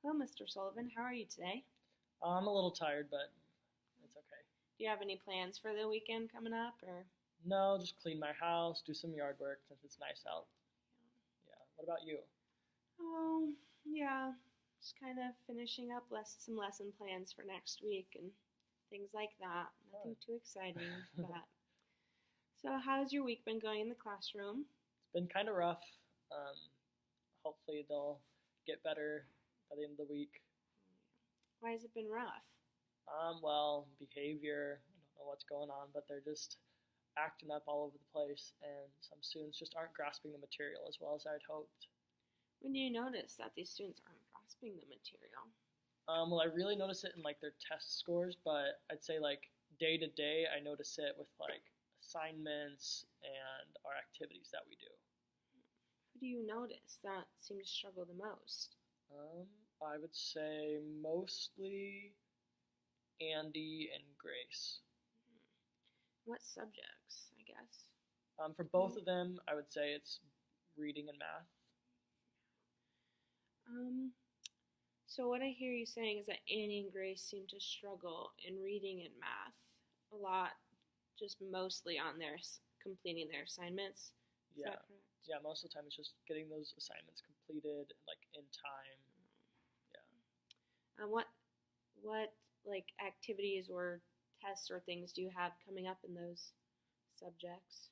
Hello, Mr. Sullivan. How are you today? I'm a little tired, but it's okay. Do you have any plans for the weekend coming up, or? No, just clean my house, do some yard work since it's nice out. Yeah. What about you? Oh, yeah, just kind of finishing up some lesson plans for next week and things like that. Oh. Nothing too exciting, but. So, how's your week been going in the classroom? It's been kind of rough. Um, Hopefully they'll get better by the end of the week. Why has it been rough? Well, behavior. I don't know what's going on, but they're just acting up all over the place, and some students just aren't grasping the material as well as I'd hoped. When do you notice that these students aren't grasping the material? Well, I really notice it in like their test scores, but I'd say like day to day, I notice it with like assignments and our activities that we do. Who do you notice that seem to struggle the most? I would say mostly Andy and Grace. What subjects, I guess? For both of them, I would say it's reading and math. Um, so what I hear you saying is that Annie and Grace seem to struggle in reading and math a lot, just mostly on their completing their assignments. Is Yeah, that correct? yeah. Most of the time, it's just getting those assignments completed like in time. Yeah. What like activities or tests or things do you have coming up in those subjects?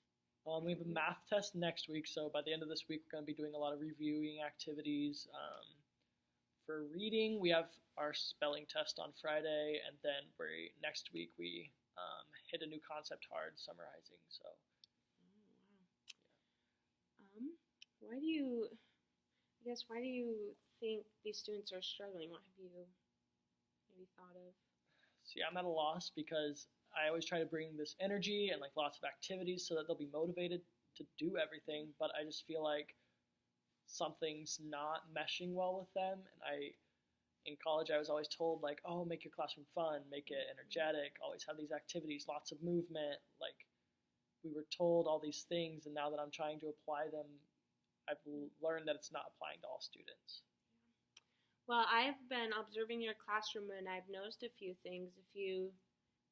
We have a math test next week, so by the end of this week, we're going to be doing a lot of reviewing activities. For reading, we have our spelling test on Friday, and then next week we hit a new concept hard summarizing. So, Oh, wow. Why do you? I guess why do you think these students are struggling? What have you maybe thought of? so yeah, I'm at a loss because I always try to bring this energy and like lots of activities so that they'll be motivated to do everything, but I just feel like something's not meshing well with them. And in college, I was always told like, oh, make your classroom fun, make it energetic, always have these activities, lots of movement. Like we were told all these things, and now that I'm trying to apply them, I've learned that it's not applying to all students. Well, I've been observing your classroom and I've noticed a few things. If you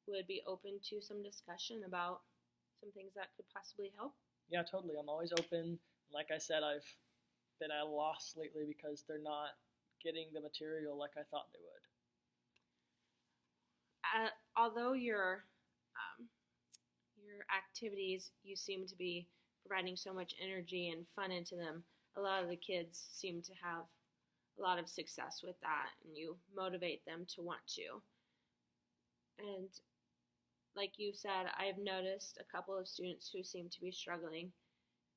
would be open to some discussion about some things that could possibly help. Yeah, totally. I'm always open. Like I said, I've been at a loss lately because they're not getting the material like I thought they would. Although your activities, you seem to be providing so much energy and fun into them, a lot of the kids seem to have a lot of success with that, and you motivate them to want to. And like you said, I've noticed a couple of students who seem to be struggling,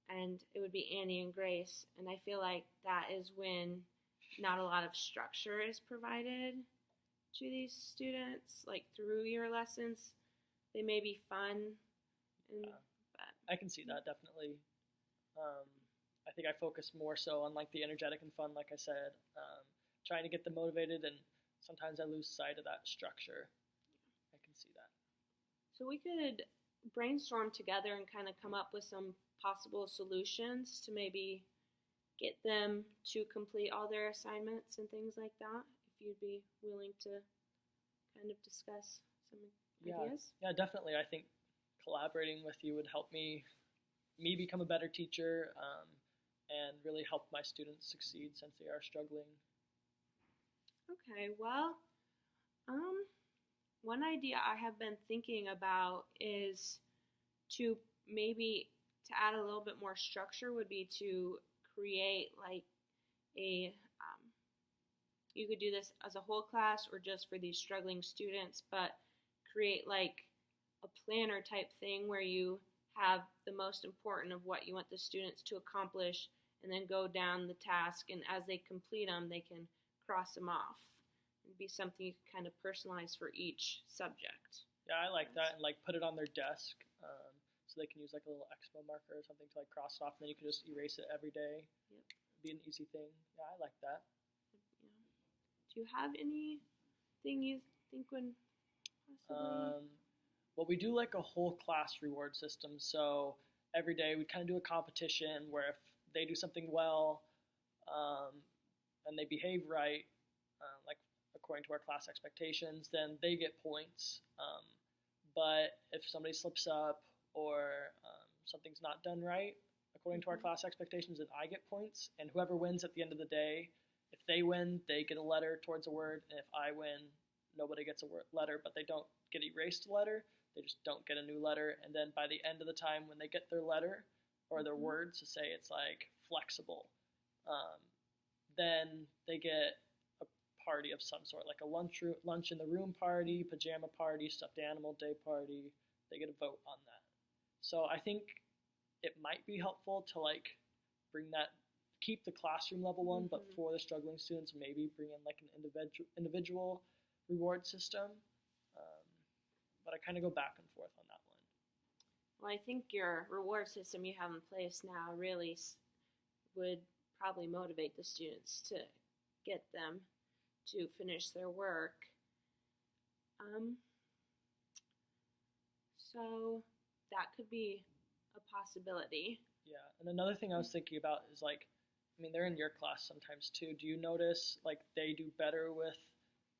and it would be Annie and Grace. And I feel like that is when not a lot of structure is provided to these students, like through your lessons. They may be fun, but I can see that definitely. I think I focus more so on like the energetic and fun, like I said, trying to get them motivated, and sometimes I lose sight of that structure. I can see that. so we could brainstorm together and kind of come up with some possible solutions to maybe get them to complete all their assignments and things like that. If you'd be willing to kind of discuss some ideas. Yeah, definitely. I think collaborating with you would help me become a better teacher, and really help my students succeed since they are struggling. Okay, well, one idea I have been thinking about is to maybe to add a little bit more structure would be to create like you could do this as a whole class or just for these struggling students, but create like a planner type thing where you have the most important of what you want the students to accomplish, and then go down the task, and as they complete them, they can cross them off. It'd be something you can kind of personalize for each subject. Yeah, I like that, and like put it on their desk, so they can use like a little expo marker or something to like cross it off, and then you can just erase it every day. Yep. It'd be an easy thing. Yeah, I like that. Yeah. Do you have anything you think would possibly? Well, we do like a whole class reward system. So every day we kind of do a competition where if they do something well, and they behave right, according to our class expectations, then they get points. But if somebody slips up or something's not done right according to our class expectations, then I get points. And whoever wins at the end of the day, if they win, they get a letter towards a word. And if I win, nobody gets a letter, but they don't get erased a letter. They just don't get a new letter. And then by the end of the time, when they get their letter or their words, to say it's like flexible, then they get a party of some sort, like a lunch in the room party, pajama party, stuffed animal day party. They get a vote on that. So I think it might be helpful to like bring that, keep the classroom level one, but for the struggling students, maybe bring in like an individual reward system. But I kind of go back and forth on that one. Well, I think your reward system you have in place now really would probably motivate the students to get them to finish their work. So that could be a possibility. Yeah, and another thing I was thinking about is like, I mean, they're in your class sometimes too. Do you notice like they do better with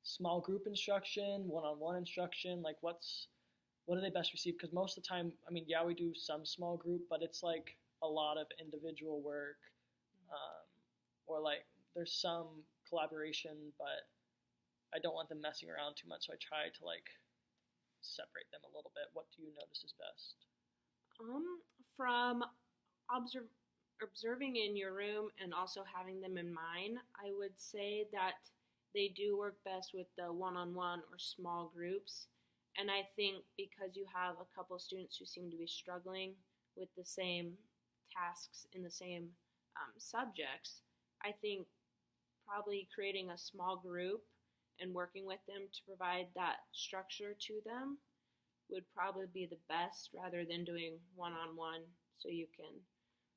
small group instruction, one-on-one instruction? Like what do they best receive? Because most of the time, I mean, yeah, we do some small group, but it's like a lot of individual work, or like there's some collaboration, but I don't want them messing around too much, so I try to like separate them a little bit. What do you notice is best? From observing in your room and also having them in mine, I would say that they do work best with the one-on-one or small groups. And I think because you have a couple students who seem to be struggling with the same tasks in the same subjects, I think probably creating a small group and working with them to provide that structure to them would probably be the best, rather than doing one-on-one so you can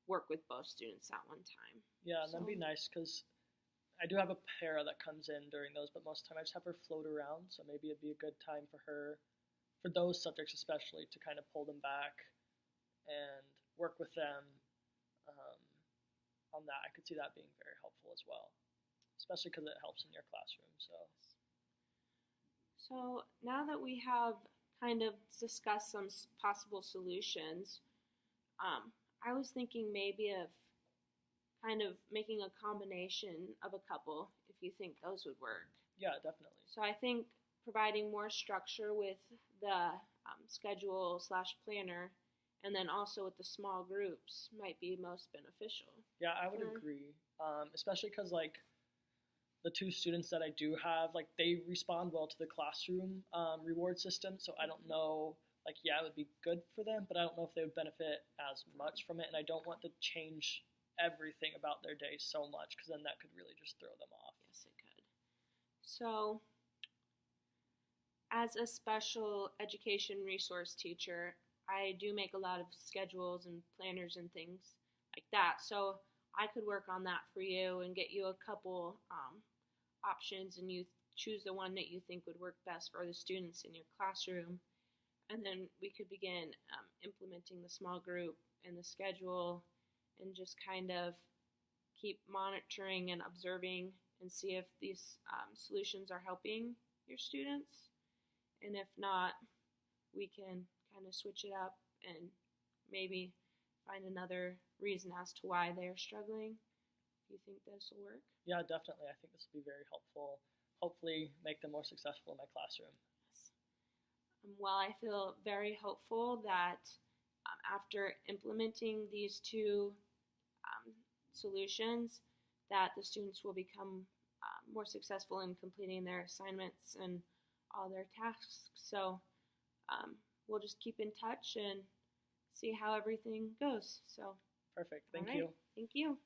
work with both students at one time. Yeah, and that'd be nice, because I do have a para that comes in during those, but most of the time I just have her float around, so maybe it'd be a good time for her, for those subjects especially, to kind of pull them back and work with them on that. I could see that being very helpful as well, especially because it helps in your classroom. So now that we have kind of discussed some possible solutions, I was thinking maybe of kind of making a combination of a couple, if you think those would work. Yeah, definitely. So I think providing more structure with the schedule/planner, and then also with the small groups might be most beneficial. Yeah, I would agree, especially because like the two students that I do have, like they respond well to the classroom reward system, so I don't know, like, yeah, it would be good for them, but I don't know if they would benefit as much from it, and I don't want to change everything about their day so much, because then that could really just throw them off. Yes, it could. So as a special education resource teacher, I do make a lot of schedules and planners and things like that. So I could work on that for you and get you a couple options, and you choose the one that you think would work best for the students in your classroom. And then we could begin implementing the small group and the schedule, and just kind of keep monitoring and observing and see if these solutions are helping your students. And if not, we can kind of switch it up and maybe find another reason as to why they're struggling. Do you think this will work? Yeah, definitely. I think this will be very helpful. Hopefully make them more successful in my classroom. Yes. Well, I feel very hopeful that after implementing these two solutions, that the students will become more successful in completing their assignments and all their tasks. So we'll just keep in touch and see how everything goes. So perfect. Thank you. Thank you.